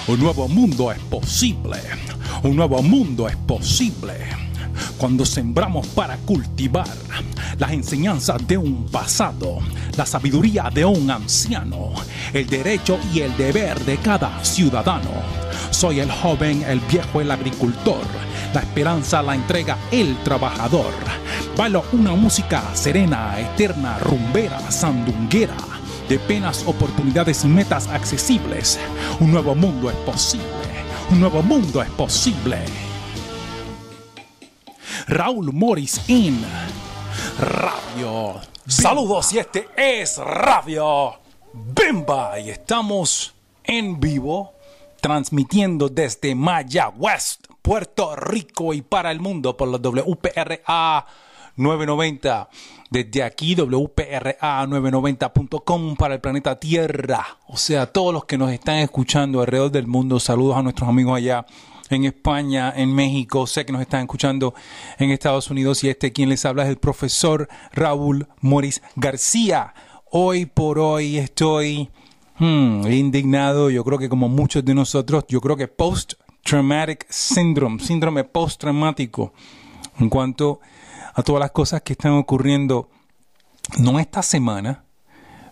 Un nuevo mundo es posible. Un nuevo mundo es posible. Cuando sembramos para cultivar las enseñanzas de un pasado, la sabiduría de un anciano, el derecho y el deber de cada ciudadano. Soy el joven, el viejo, el agricultor, la esperanza, la entrega, el trabajador. Bailo una música serena, eterna, rumbera, sandunguera, de penas, oportunidades y metas accesibles. Un nuevo mundo es posible. Un nuevo mundo es posible. Raúl Morris en Radio. Saludos, y este es Radio Bimba. Y estamos en vivo, transmitiendo desde Mayagüez, Puerto Rico, y para el mundo por la WPRA 990. Desde aquí, WPRA990.com para el planeta Tierra. O sea, todos los que nos están escuchando alrededor del mundo. Saludos a nuestros amigos allá en España, en México. Sé que nos están escuchando en Estados Unidos. Y quien les habla es el profesor Raúl Morris García. Hoy por hoy estoy indignado. Yo creo que como muchos de nosotros, yo creo que post-traumatic syndrome, síndrome post-traumático, en cuanto a todas las cosas que están ocurriendo, no esta semana,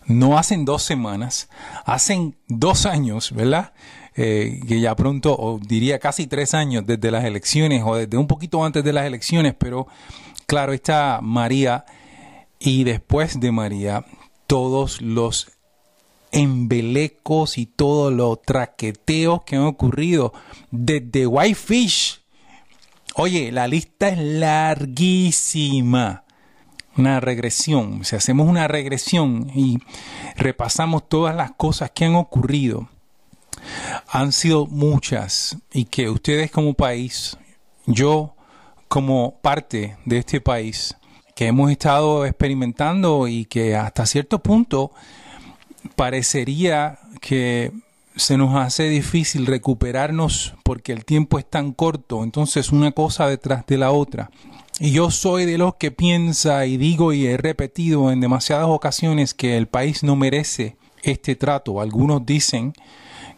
no hacen 2 semanas, hacen 2 años, ¿verdad? Que ya pronto, o diría casi 3 años desde las elecciones, o desde un poquito antes de las elecciones, pero claro, está María, y después de María, todos los embelecos y todos los traqueteos que han ocurrido desde Whitefish. Oye, la lista es larguísima. Una regresión. Si hacemos una regresión y repasamos todas las cosas que han ocurrido, han sido muchas, y que ustedes como país, yo como parte de este país, que hemos estado experimentando y que hasta cierto punto parecería que se nos hace difícil recuperarnos porque el tiempo es tan corto, entonces una cosa detrás de la otra. Y yo soy de los que piensa y digo y he repetido en demasiadas ocasiones que el país no merece este trato. Algunos dicen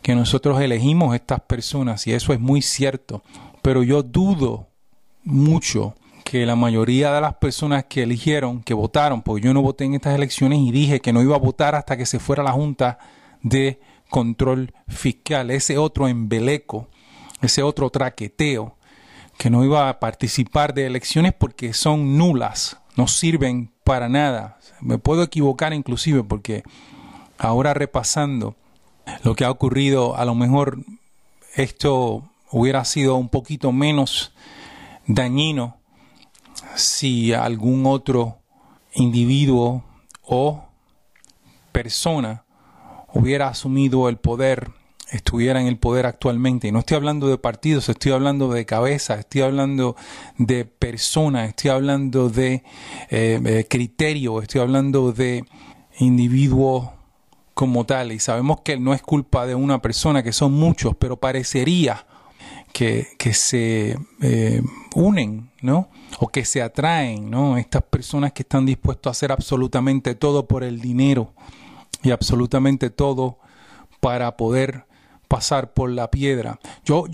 que nosotros elegimos estas personas, y eso es muy cierto, pero yo dudo mucho que la mayoría de las personas que eligieron, que votaron, porque yo no voté en estas elecciones y dije que no iba a votar hasta que se fuera la Junta de Control Fiscal, ese otro embeleco, ese otro traqueteo, que no iba a participar de elecciones porque son nulas, no sirven para nada. Me puedo equivocar inclusive, porque ahora repasando lo que ha ocurrido, a lo mejor esto hubiera sido un poquito menos dañino si algún otro individuo o persona hubiera asumido el poder, estuviera en el poder actualmente. Y no estoy hablando de partidos, estoy hablando de cabeza, estoy hablando de personas, estoy hablando de criterio, estoy hablando de individuos como tal. Y sabemos que no es culpa de una persona, que son muchos, pero parecería que se unen, ¿no? O que se atraen, ¿no? Estas personas que están dispuestas a hacer absolutamente todo por el dinero, y absolutamente todo para poder pasar por la piedra. Yo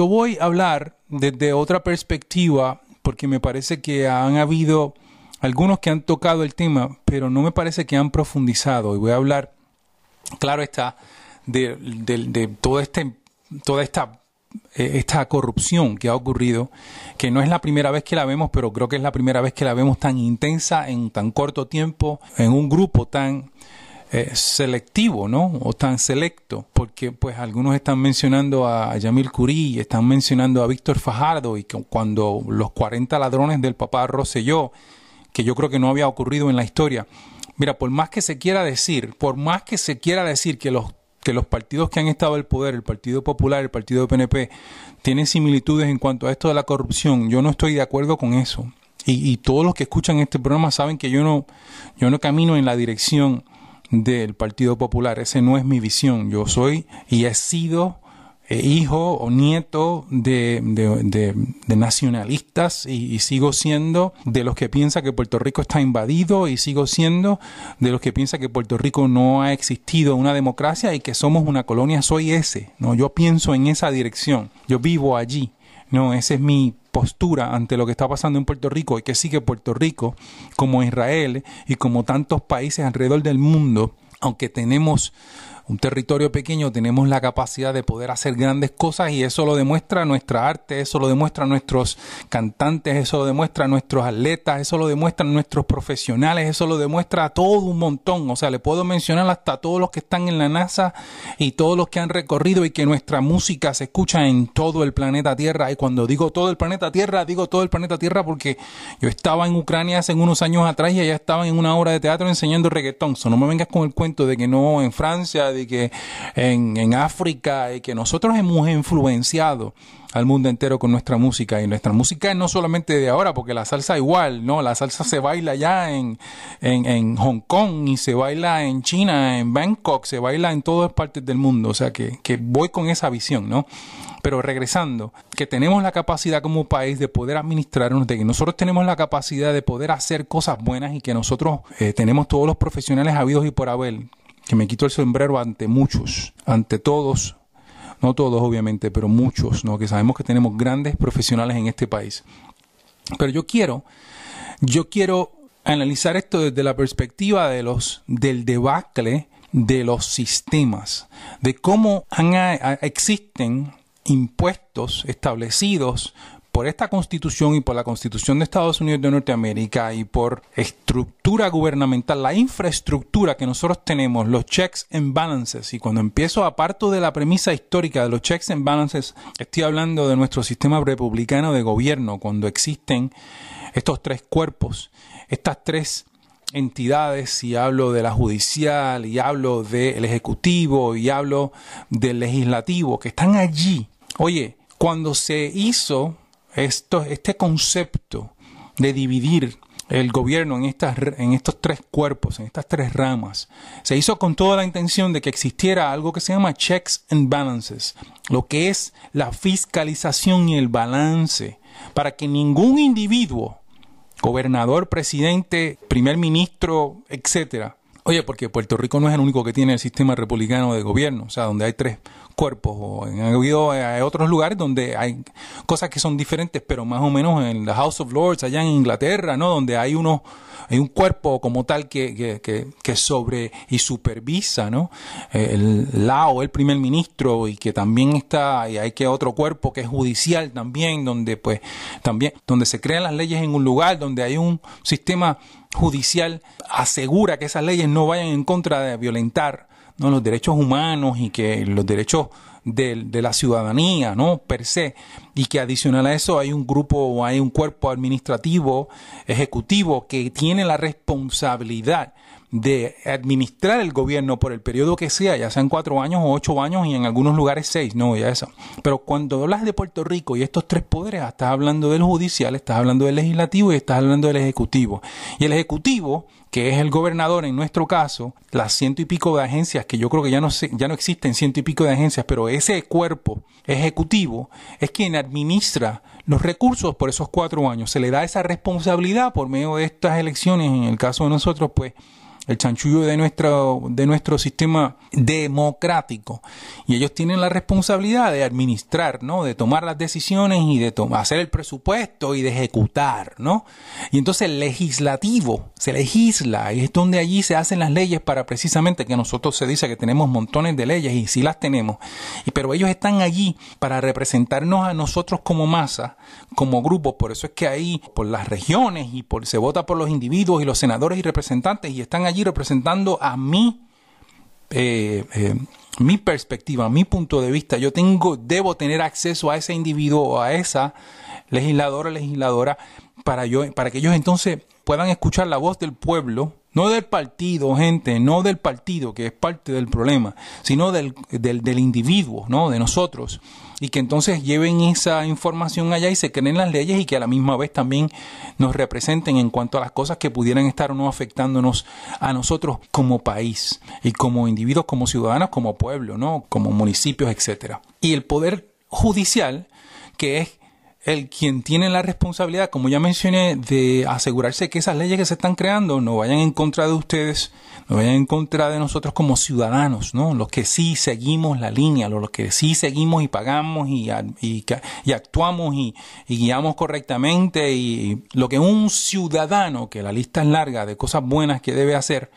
voy a hablar desde otra perspectiva, porque me parece que han habido algunos que han tocado el tema, pero no me parece que han profundizado. Y voy a hablar, claro está, de toda esta corrupción que ha ocurrido, que no es la primera vez que la vemos, pero creo que es la primera vez que la vemos tan intensa en tan corto tiempo, en un grupo tan selectivo, ¿no? O tan selecto, porque pues algunos están mencionando a Yamil Curí, están mencionando a Víctor Fajardo, y que cuando los 40 ladrones del papá Rosselló, que yo creo que no había ocurrido en la historia. Mira, por más que se quiera decir que los partidos que han estado en el poder, el Partido Popular, el Partido PNP, tienen similitudes en cuanto a esto de la corrupción, yo no estoy de acuerdo con eso. Y todos los que escuchan este programa saben que yo no camino en la dirección del Partido Popular. Ese no es mi visión. Yo soy y he sido hijo o nieto de nacionalistas y sigo siendo de los que piensa que Puerto Rico está invadido y sigo siendo de los que piensa que Puerto Rico no ha existido una democracia y que somos una colonia. Soy ese, ¿no? Yo pienso en esa dirección, yo vivo allí, ¿no? Esa es mi postura ante lo que está pasando en Puerto Rico y que sí que Puerto Rico, como Israel y como tantos países alrededor del mundo, aunque tenemos un territorio pequeño, tenemos la capacidad de poder hacer grandes cosas y eso lo demuestra nuestra arte, eso lo demuestran nuestros cantantes, eso lo demuestran nuestros atletas, eso lo demuestran nuestros profesionales, eso lo demuestra todo un montón. O sea, le puedo mencionar hasta todos los que están en la NASA y todos los que han recorrido y que nuestra música se escucha en todo el planeta Tierra. Y cuando digo todo el planeta Tierra, digo todo el planeta Tierra porque yo estaba en Ucrania hace unos años atrás y allá estaban en una obra de teatro enseñando reggaetón. So, no me vengas con el cuento de que no en Francia, de que en África, y que nosotros hemos influenciado al mundo entero con nuestra música. Y nuestra música no solamente de ahora, porque la salsa igual, ¿no? La salsa se baila ya en Hong Kong y se baila en China, en Bangkok, se baila en todas partes del mundo. O sea que voy con esa visión, ¿no? Pero regresando, que tenemos la capacidad como país de poder administrarnos, de que nosotros tenemos la capacidad de poder hacer cosas buenas y que nosotros tenemos todos los profesionales habidos y por haber, que me quito el sombrero ante muchos, ante todos, no todos obviamente, pero muchos, ¿no? Que sabemos que tenemos grandes profesionales en este país. Pero yo quiero analizar esto desde la perspectiva del debacle de los sistemas, de cómo existen impuestos establecidos por esta Constitución y por la Constitución de Estados Unidos de Norteamérica y por estructura gubernamental, la infraestructura que nosotros tenemos, los checks and balances. Y cuando empiezo aparto de la premisa histórica de los checks and balances, estoy hablando de nuestro sistema republicano de gobierno, cuando existen estos tres cuerpos, estas tres entidades, y hablo de la judicial, y hablo del ejecutivo, y hablo del legislativo, que están allí. Oye, cuando se hizo este concepto de dividir el gobierno en estos tres cuerpos, en estas tres ramas, se hizo con toda la intención de que existiera algo que se llama checks and balances, lo que es la fiscalización y el balance, para que ningún individuo, gobernador, presidente, primer ministro, etcétera. Oye, porque Puerto Rico no es el único que tiene el sistema republicano de gobierno, o sea, donde hay tres cuerpos, o hay otros lugares donde hay cosas que son diferentes, pero más o menos en la House of Lords, allá en Inglaterra, ¿no? Donde hay un cuerpo como tal que sobre y supervisa, ¿no? El primer ministro, y que también está, y hay que otro cuerpo que es judicial también, donde se crean las leyes en un lugar, donde hay un sistema judicial asegura que esas leyes no vayan en contra de violentar, ¿no?, los derechos humanos y que los derechos de la ciudadanía, ¿no?, per se, y que adicional a eso hay un cuerpo administrativo, ejecutivo, que tiene la responsabilidad de administrar el gobierno por el periodo que sea, ya sean 4 años o 8 años y en algunos lugares 6, no, ya eso. Pero cuando hablas de Puerto Rico y estos tres poderes, estás hablando del judicial, estás hablando del legislativo y estás hablando del ejecutivo. Y el ejecutivo, que es el gobernador en nuestro caso, las 100 y pico de agencias, que yo creo que ya no existen 100 y pico de agencias, pero ese cuerpo ejecutivo es quien administra los recursos por esos 4 años. Se le da esa responsabilidad por medio de estas elecciones. En el caso de nosotros, pues, el chanchullo de nuestro sistema democrático, y ellos tienen la responsabilidad de administrar, ¿no?, de tomar las decisiones y de hacer el presupuesto y de ejecutar, ¿no? Y entonces el legislativo se legisla, y es donde allí se hacen las leyes, para precisamente que nosotros se dice que tenemos montones de leyes, y sí las tenemos, pero ellos están allí para representarnos a nosotros como masa, como grupo. Por eso es que ahí, por las regiones, se vota por los individuos y los senadores y representantes, y están allí representando a mi perspectiva, mi punto de vista. Yo debo tener acceso a ese individuo, a esa legisladora, para que ellos entonces puedan escuchar la voz del pueblo, no del partido, gente, no del partido, que es parte del problema, sino del individuo, ¿no?, de nosotros. y que entonces lleven esa información allá y se creen las leyes y que a la misma vez también nos representen en cuanto a las cosas que pudieran estar o no afectándonos a nosotros como país y como individuos, como ciudadanos, como pueblo, ¿no? Como municipios, etcétera. Y el poder judicial, que es el quien tiene la responsabilidad, como ya mencioné, de asegurarse que esas leyes que se están creando no vayan en contra de ustedes, no vayan en contra de nosotros como ciudadanos, ¿no? Los que sí seguimos la línea, los que sí seguimos y pagamos y actuamos y guiamos correctamente, y lo que un ciudadano, que la lista es larga de cosas buenas que debe hacer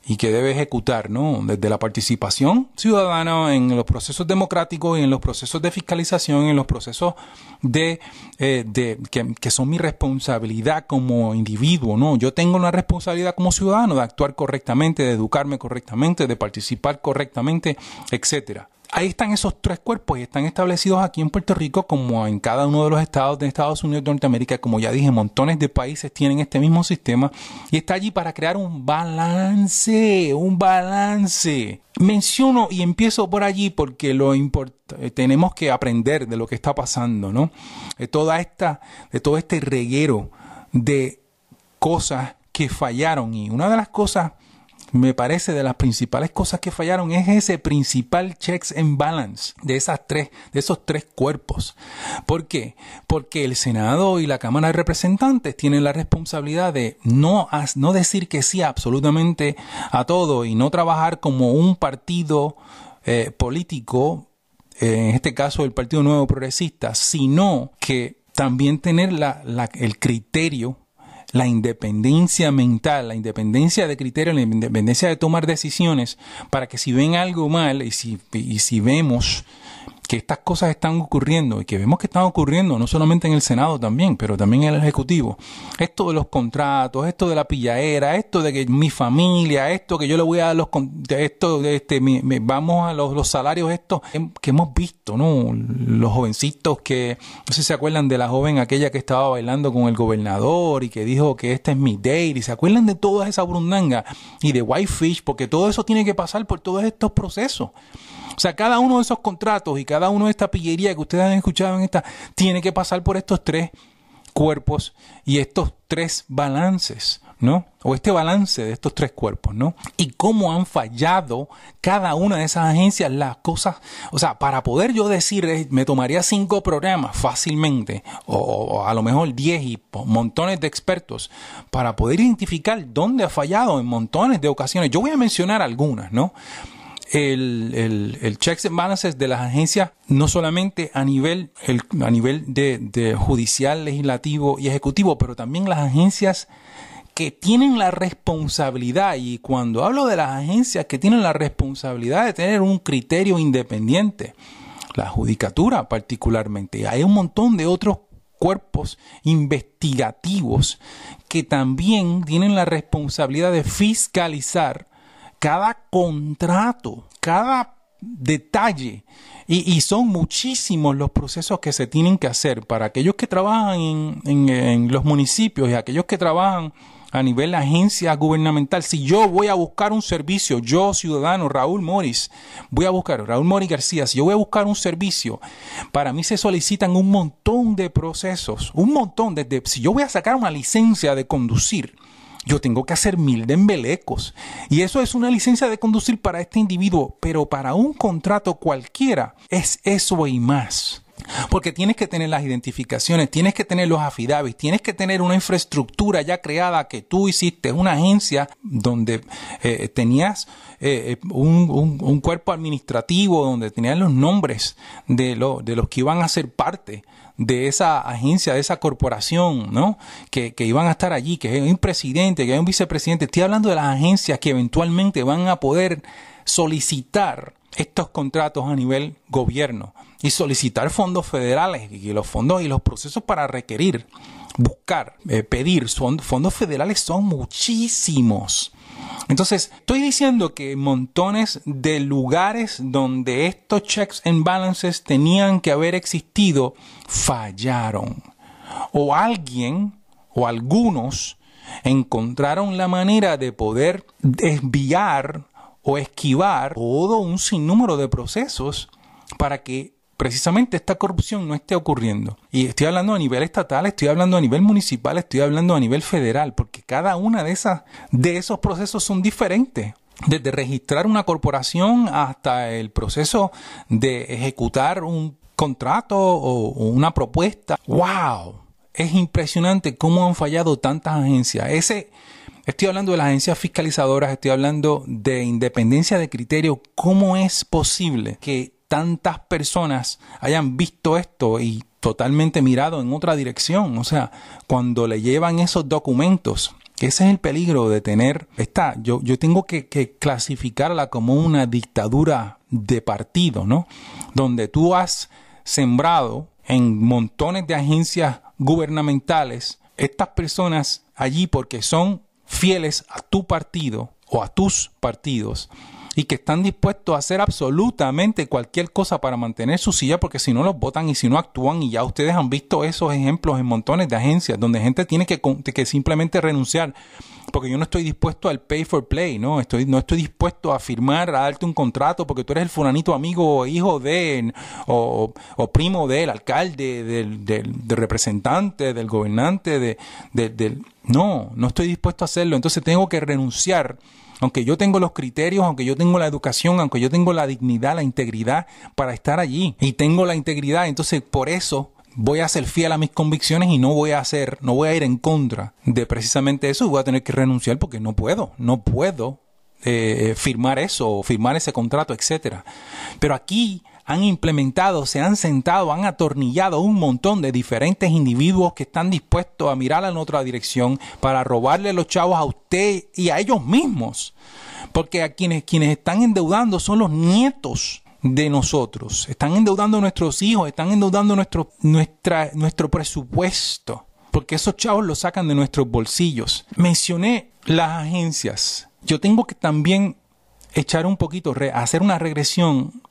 y que debe ejecutar, ¿no? Desde la participación ciudadana en los procesos democráticos y en los procesos de fiscalización, en los procesos que son mi responsabilidad como individuo, ¿no? Yo tengo una responsabilidad como ciudadano de actuar correctamente, de educarme correctamente, de participar correctamente, etcétera. Ahí están esos tres cuerpos y están establecidos aquí en Puerto Rico como en cada uno de los estados de Estados Unidos de Norteamérica. Como ya dije, montones de países tienen este mismo sistema y está allí para crear un balance. Menciono y empiezo por allí porque tenemos que aprender de lo que está pasando, ¿no? De todo este reguero de cosas que fallaron, y una de las cosas, me parece, de las principales cosas que fallaron es ese principal checks and balance de esos tres cuerpos. ¿Por qué? Porque el Senado y la Cámara de Representantes tienen la responsabilidad de no decir que sí absolutamente a todo y no trabajar como un partido político, en este caso el Partido Nuevo Progresista, sino que también tener el criterio, la independencia mental, la independencia de criterio, la independencia de tomar decisiones, para que si ven algo mal y si vemos que estas cosas están ocurriendo, y que vemos que están ocurriendo no solamente en el Senado también, pero también en el Ejecutivo, esto de los contratos, esto de la pillaera, esto de que mi familia, esto que yo le voy a dar vamos a los salarios estos que hemos visto, ¿no? Los jovencitos que, no sé si se acuerdan de la joven aquella que estaba bailando con el gobernador y que dijo que este es mi date, y se acuerdan de toda esa burundanga y de Whitefish, porque todo eso tiene que pasar por todos estos procesos. O sea, cada uno de esos contratos y cada uno de esta pillería que ustedes han escuchado tiene que pasar por estos tres cuerpos y estos tres balances, ¿no? O este balance de estos tres cuerpos, ¿no? Y cómo han fallado cada una de esas agencias las cosas. O sea, para poder yo decir, me tomaría 5 programas fácilmente, o a lo mejor 10 y montones de expertos, para poder identificar dónde ha fallado en montones de ocasiones. Yo voy a mencionar algunas, ¿no? El checks and balances de las agencias, no solamente a nivel de judicial, legislativo y ejecutivo, pero también las agencias que tienen la responsabilidad, y cuando hablo de las agencias que tienen la responsabilidad de tener un criterio independiente, la judicatura particularmente, hay un montón de otros cuerpos investigativos que también tienen la responsabilidad de fiscalizar cada contrato, cada detalle, y son muchísimos los procesos que se tienen que hacer para aquellos que trabajan en los municipios y aquellos que trabajan a nivel de agencia gubernamental. Si yo voy a buscar un servicio, yo ciudadano Raúl Morris García, si yo voy a buscar un servicio, para mí se solicitan un montón de procesos, si yo voy a sacar una licencia de conducir, yo tengo que hacer 1000 de embelecos. Y eso es una licencia de conducir para este individuo. Pero para un contrato cualquiera es eso y más. Porque tienes que tener las identificaciones, tienes que tener los affidavits, tienes que tener una infraestructura ya creada que tú hiciste, una agencia donde tenías un cuerpo administrativo, donde tenías los nombres de los que iban a ser parte de esa agencia, de esa corporación, ¿no? Que iban a estar allí, que hay un presidente, que hay un vicepresidente. Estoy hablando de las agencias que eventualmente van a poder solicitar estos contratos a nivel gobierno y solicitar fondos federales, y los fondos y los procesos para requerir, buscar, pedir fondos federales son muchísimos. Entonces, estoy diciendo que montones de lugares donde estos checks and balances tenían que haber existido fallaron. O alguien o algunos encontraron la manera de poder desviar o esquivar todo un sinnúmero de procesos para que precisamente esta corrupción no esté ocurriendo. Y estoy hablando a nivel estatal, estoy hablando a nivel municipal, estoy hablando a nivel federal, porque cada una de esos procesos son diferentes. Desde registrar una corporación hasta el proceso de ejecutar un contrato o una propuesta. ¡Wow! Es impresionante cómo han fallado tantas agencias. Estoy hablando de las agencias fiscalizadoras, estoy hablando de independencia de criterio. ¿Cómo es posible que tantas personas hayan visto esto y totalmente mirado en otra dirección? O sea, cuando le llevan esos documentos, ese es el peligro de tener yo tengo que clasificarla como una dictadura de partido, ¿no? Donde tú has sembrado en montones de agencias gubernamentales estas personas allí porque son fieles a tu partido o a tus partidos y que están dispuestos a hacer absolutamente cualquier cosa para mantener su silla, porque si no los votan y si no actúan, y ya ustedes han visto esos ejemplos en montones de agencias donde gente tiene que simplemente renunciar porque yo no estoy dispuesto al pay for play, no estoy dispuesto a firmar, a darte un contrato porque tú eres el fulanito amigo o hijo de o primo del alcalde, del representante, del gobernante, no estoy dispuesto a hacerlo, entonces tengo que renunciar. Aunque yo tengo los criterios, aunque yo tengo la educación, aunque yo tengo la dignidad, la integridad para estar allí. Y tengo la integridad, entonces por eso voy a ser fiel a mis convicciones y no voy a ir en contra de precisamente eso. Y voy a tener que renunciar porque no puedo firmar eso, o firmar ese contrato, etcétera. Pero aquí han implementado, se han sentado, han atornillado un montón de diferentes individuos que están dispuestos a mirar en otra dirección para robarle los chavos a usted y a ellos mismos. Porque a quienes están endeudando son los nietos de nosotros. Están endeudando a nuestros hijos, están endeudando nuestro presupuesto. Porque esos chavos los sacan de nuestros bolsillos. Mencioné las agencias. Yo tengo que también hacer una regresión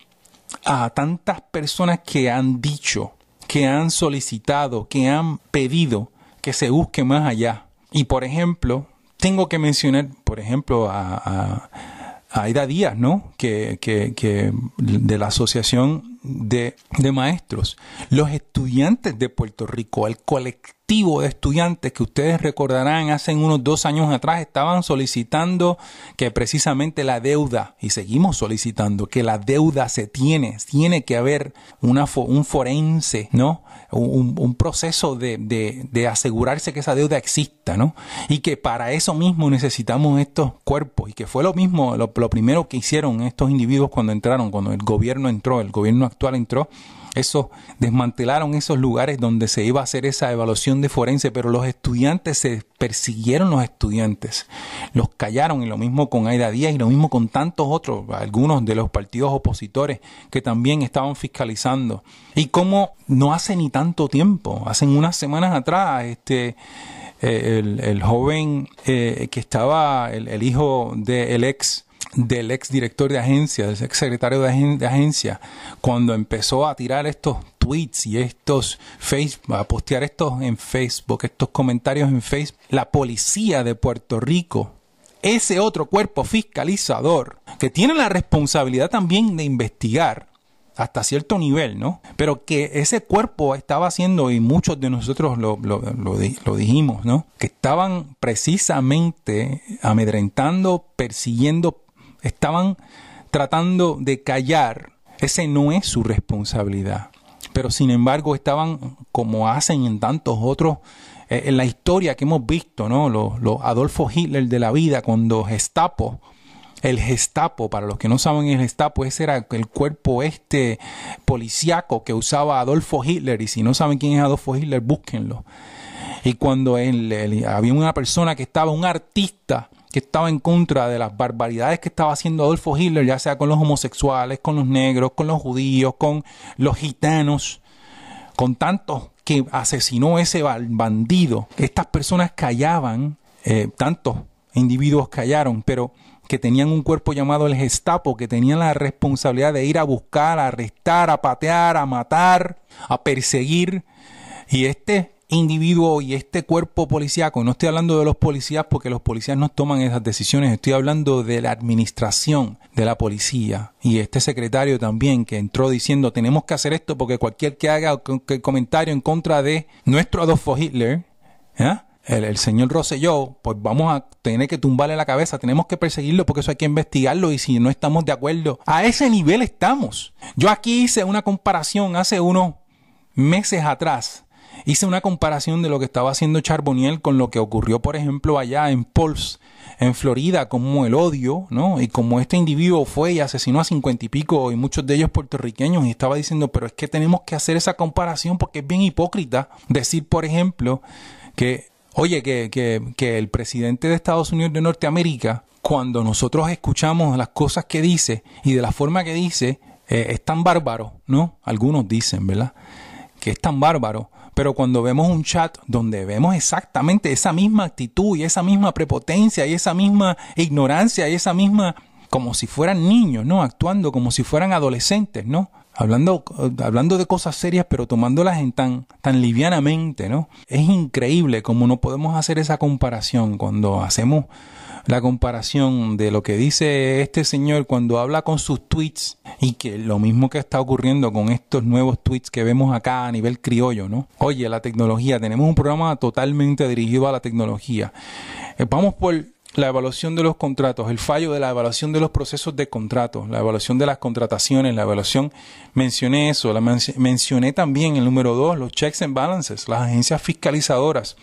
a tantas personas que han dicho, que han solicitado, que han pedido que se busque más allá. Y por ejemplo, tengo que mencionar, a Aida Díaz, ¿no? Que de la Asociación de Maestros, los estudiantes de Puerto Rico, el colectivo de estudiantes que ustedes recordarán hace unos 2 años atrás estaban solicitando que precisamente la deuda, y seguimos solicitando que la deuda tiene que haber un forense, ¿no? Un proceso de asegurarse que esa deuda exista, ¿no? Y que para eso mismo necesitamos estos cuerpos, y que fue lo mismo, lo primero que hicieron estos individuos cuando el gobierno actual entró. Desmantelaron esos lugares donde se iba a hacer esa evaluación de forense, pero los estudiantes se persiguieron, los callaron, y lo mismo con Aida Díaz y lo mismo con tantos otros, algunos de los partidos opositores que también estaban fiscalizando. Y como no hace ni tanto tiempo, hace unas semanas atrás, el joven que estaba, el hijo del ex director de agencia, del ex secretario de agencia, cuando empezó a tirar estos tweets y a postear estos en Facebook, estos comentarios en Facebook, la policía de Puerto Rico, ese otro cuerpo fiscalizador que tiene la responsabilidad también de investigar hasta cierto nivel, ¿no? Pero que ese cuerpo estaba haciendo, y muchos de nosotros lo dijimos, ¿no? Que estaban precisamente amedrentando, persiguiendo, estaban tratando de callar. Ese no es su responsabilidad. Pero sin embargo estaban, como hacen en tantos otros, en la historia que hemos visto, ¿no? Los Adolfo Hitler de la vida, cuando el Gestapo, para los que no saben, el Gestapo, ese era el cuerpo policíaco que usaba Adolfo Hitler, y si no saben quién es Adolfo Hitler, búsquenlo. Y cuando había una persona un artista que estaba en contra de las barbaridades que estaba haciendo Adolfo Hitler, ya sea con los homosexuales, con los negros, con los judíos, con los gitanos, con tantos que asesinó ese bandido. Estas personas callaban, tantos individuos callaron, pero que tenían un cuerpo llamado el Gestapo, que tenían la responsabilidad de ir a buscar, a arrestar, a patear, a matar, a perseguir. Y individuo y este cuerpo policíaco, no estoy hablando de los policías porque los policías no toman esas decisiones, estoy hablando de la administración de la policía y este secretario también que entró diciendo tenemos que hacer esto porque cualquier que haga comentario en contra de nuestro Adolfo Hitler, el señor Rosselló, pues vamos a tener que tumbarle la cabeza, tenemos que perseguirlo porque eso hay que investigarlo y si no estamos de acuerdo, a ese nivel estamos. Yo aquí hice una comparación hace unos meses atrás. Hice una comparación de lo que estaba haciendo Charbonnier con lo que ocurrió, por ejemplo, allá en Pulse, en Florida, como el odio, ¿no? Y como este individuo fue y asesinó a 50 y pico, y muchos de ellos puertorriqueños, y estaba diciendo, pero es que tenemos que hacer esa comparación porque es bien hipócrita decir, por ejemplo, que, oye, que el presidente de Estados Unidos de Norteamérica, cuando nosotros escuchamos las cosas que dice y de la forma que dice, es tan bárbaro, ¿no? Algunos dicen, ¿verdad? Que es tan bárbaro. Pero cuando vemos un chat donde vemos exactamente esa misma actitud y esa misma prepotencia y esa misma ignorancia y esa misma, como si fueran niños, ¿no? Actuando como si fueran adolescentes, ¿no? Hablando de cosas serias, pero tomándolas tan livianamente, ¿no? Es increíble cómo no podemos hacer esa comparación cuando hacemos la comparación de lo que dice este señor cuando habla con sus tweets y que lo mismo que está ocurriendo con estos nuevos tweets que vemos acá a nivel criollo, ¿no? Oye, la tecnología, tenemos un programa totalmente dirigido a la tecnología. Vamos por la evaluación de los contratos, el fallo de la evaluación de los procesos de contratos, la evaluación de las contrataciones, la evaluación, mencioné eso, mencioné también el número 2, los checks and balances, las agencias fiscalizadoras.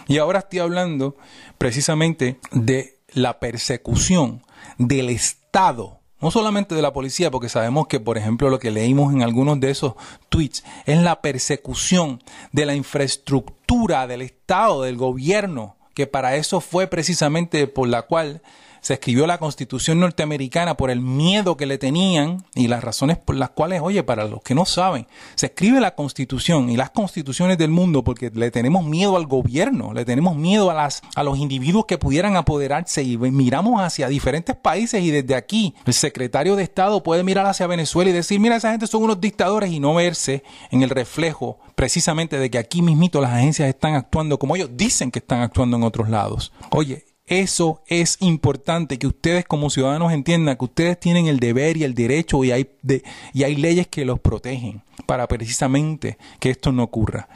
Y ahora estoy hablando precisamente de la persecución del Estado, no solamente de la policía, porque sabemos que, por ejemplo, lo que leímos en algunos de esos tweets es la persecución de la infraestructura del Estado, del gobierno, que para eso fue precisamente por la cual se escribió la Constitución norteamericana, por el miedo que le tenían y las razones por las cuales, oye, para los que no saben, se escribe la Constitución y las constituciones del mundo porque le tenemos miedo al gobierno, le tenemos miedo a los individuos que pudieran apoderarse y miramos hacia diferentes países y desde aquí el secretario de Estado puede mirar hacia Venezuela y decir, mira, esa gente son unos dictadores y no verse en el reflejo precisamente de que aquí mismito las agencias están actuando como ellos dicen que están actuando en otros lados. Oye, eso es importante que ustedes como ciudadanos entiendan que ustedes tienen el deber y el derecho y hay leyes que los protegen para precisamente que esto no ocurra.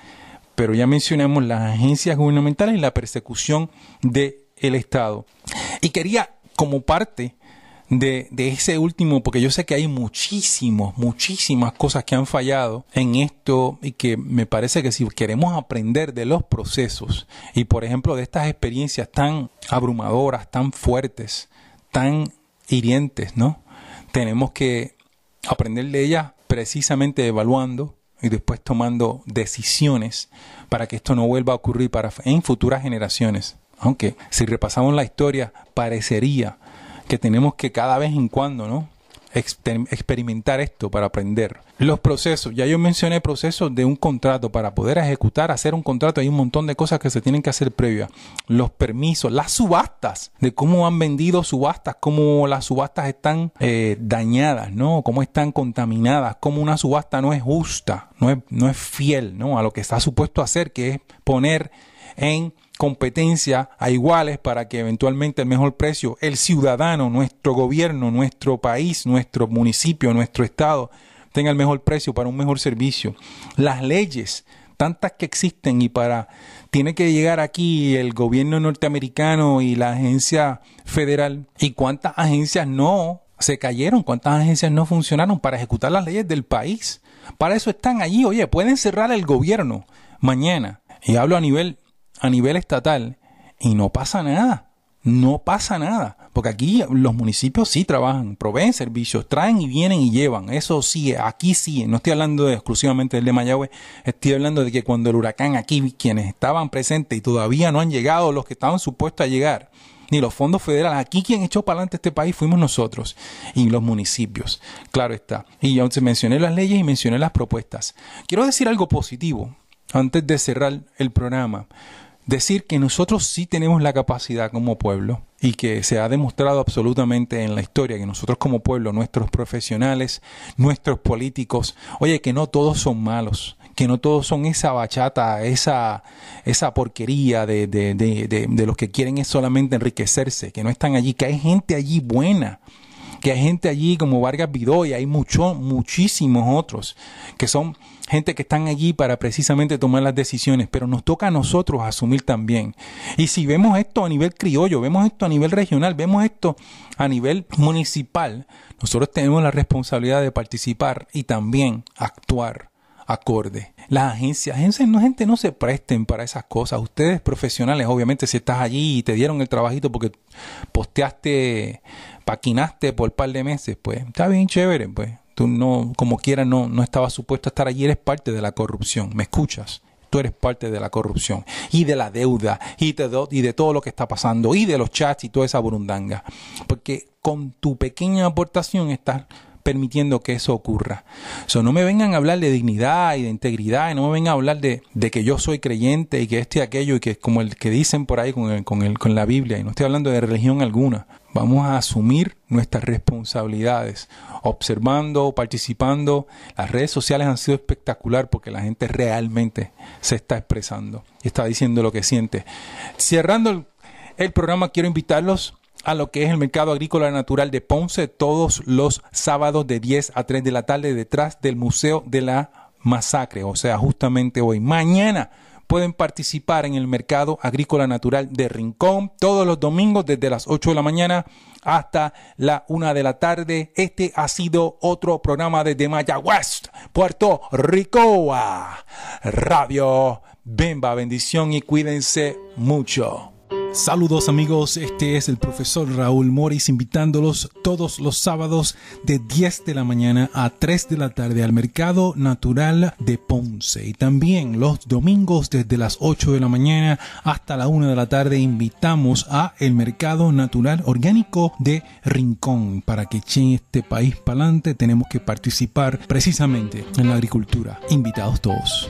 Pero ya mencionamos las agencias gubernamentales y la persecución del Estado. Y quería, como parte de ese último, porque yo sé que hay muchísimas cosas que han fallado en esto y que me parece que si queremos aprender de los procesos y por ejemplo de estas experiencias tan abrumadoras, tan fuertes, tan hirientes, ¿no? Tenemos que aprender de ellas precisamente evaluando y después tomando decisiones para que esto no vuelva a ocurrir en futuras generaciones. Aunque si repasamos la historia parecería que tenemos que cada vez en cuando, ¿no? Experimentar esto para aprender. Los procesos, ya yo mencioné procesos de un contrato. Para poder ejecutar, hacer un contrato hay un montón de cosas que se tienen que hacer previas. Los permisos, las subastas, de cómo han vendido subastas, cómo las subastas están dañadas, ¿no? Cómo están contaminadas, cómo una subasta no es justa, no es fiel, ¿no? A lo que está supuesto a hacer, que es poner en competencia a iguales para que eventualmente el mejor precio, el ciudadano, nuestro gobierno, nuestro país, nuestro municipio, nuestro estado, tenga el mejor precio para un mejor servicio. Las leyes, tantas que existen tiene que llegar aquí el gobierno norteamericano y la agencia federal. ¿Y cuántas agencias no se cayeron? ¿Cuántas agencias no funcionaron para ejecutar las leyes del país? Para eso están allí. Oye, pueden cerrar el gobierno mañana. Y hablo a nivel estatal y no pasa nada, porque aquí los municipios sí trabajan, proveen servicios, traen y vienen y llevan, eso sí, aquí sí, no estoy hablando exclusivamente del de Mayagüez, estoy hablando de que cuando el huracán aquí, quienes estaban presentes y todavía no han llegado los que estaban supuestos a llegar, ni los fondos federales, aquí quien echó para adelante este país fuimos nosotros y los municipios, claro está, y yo mencioné las leyes y mencioné las propuestas. Quiero decir algo positivo antes de cerrar el programa. Decir que nosotros sí tenemos la capacidad como pueblo y que se ha demostrado absolutamente en la historia que nosotros como pueblo, nuestros profesionales, nuestros políticos, oye, que no todos son malos, que no todos son esa bachata, esa porquería de los que quieren es solamente enriquecerse, que no están allí, que hay gente allí buena, que hay gente allí como Vargas Vidó y hay muchísimos otros que son gente que están allí para precisamente tomar las decisiones, pero nos toca a nosotros asumir también. Y si vemos esto a nivel criollo, vemos esto a nivel regional, vemos esto a nivel municipal, nosotros tenemos la responsabilidad de participar y también actuar acorde. Las agencias, gente, no se presten para esas cosas. Ustedes profesionales, obviamente, si estás allí y te dieron el trabajito porque paquinaste por un par de meses, pues está bien chévere, pues. Tú no, como quieras, no estabas supuesto a estar allí, eres parte de la corrupción. ¿Me escuchas? Tú eres parte de la corrupción y de la deuda y de todo lo que está pasando y de los chats y toda esa burundanga. Porque con tu pequeña aportación estás permitiendo que eso ocurra. No me vengan a hablar de dignidad y de integridad, y no me vengan a hablar de que yo soy creyente y que esto y aquello, y que es como el que dicen por ahí con la Biblia, y no estoy hablando de religión alguna. Vamos a asumir nuestras responsabilidades, observando, participando. Las redes sociales han sido espectacular porque la gente realmente se está expresando y está diciendo lo que siente. Cerrando el programa, quiero invitarlos a lo que es el Mercado Agrícola Natural de Ponce todos los sábados de 10 a 3 de la tarde detrás del Museo de la Masacre, o sea, justamente hoy. Mañana pueden participar en el Mercado Agrícola Natural de Rincón todos los domingos desde las 8 de la mañana hasta la 1 de la tarde. Este ha sido otro programa desde Mayagüez, Puerto Rico. Radio Bemba, bendición y cuídense mucho. Saludos amigos, este es el profesor Raúl Morris invitándolos todos los sábados de 10 de la mañana a 3 de la tarde al Mercado Natural de Ponce, y también los domingos desde las 8 de la mañana hasta la 1 de la tarde invitamos a el Mercado Natural Orgánico de Rincón. Para que echen este país para adelante tenemos que participar precisamente en la agricultura. Invitados todos.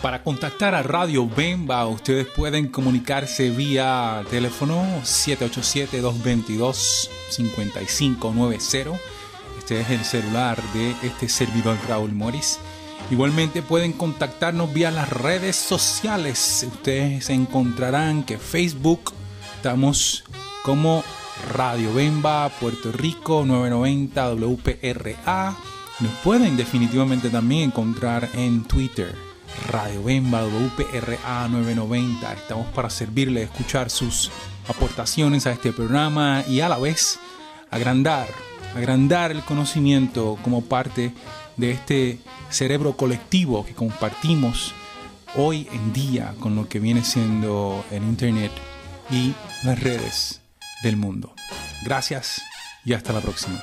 Para contactar a Radio Bemba, ustedes pueden comunicarse vía teléfono 787-222-5590. Este es el celular de este servidor Raúl Morris. Igualmente pueden contactarnos vía las redes sociales. Ustedes encontrarán que Facebook estamos como Radio Bemba Puerto Rico 990 WPRA. Nos pueden definitivamente también encontrar en Twitter. Radio Bemba WPRA 990. Estamos para servirle, escuchar sus aportaciones a este programa y a la vez agrandar el conocimiento como parte de este cerebro colectivo que compartimos hoy en día con lo que viene siendo el internet y las redes del mundo. Gracias y hasta la próxima.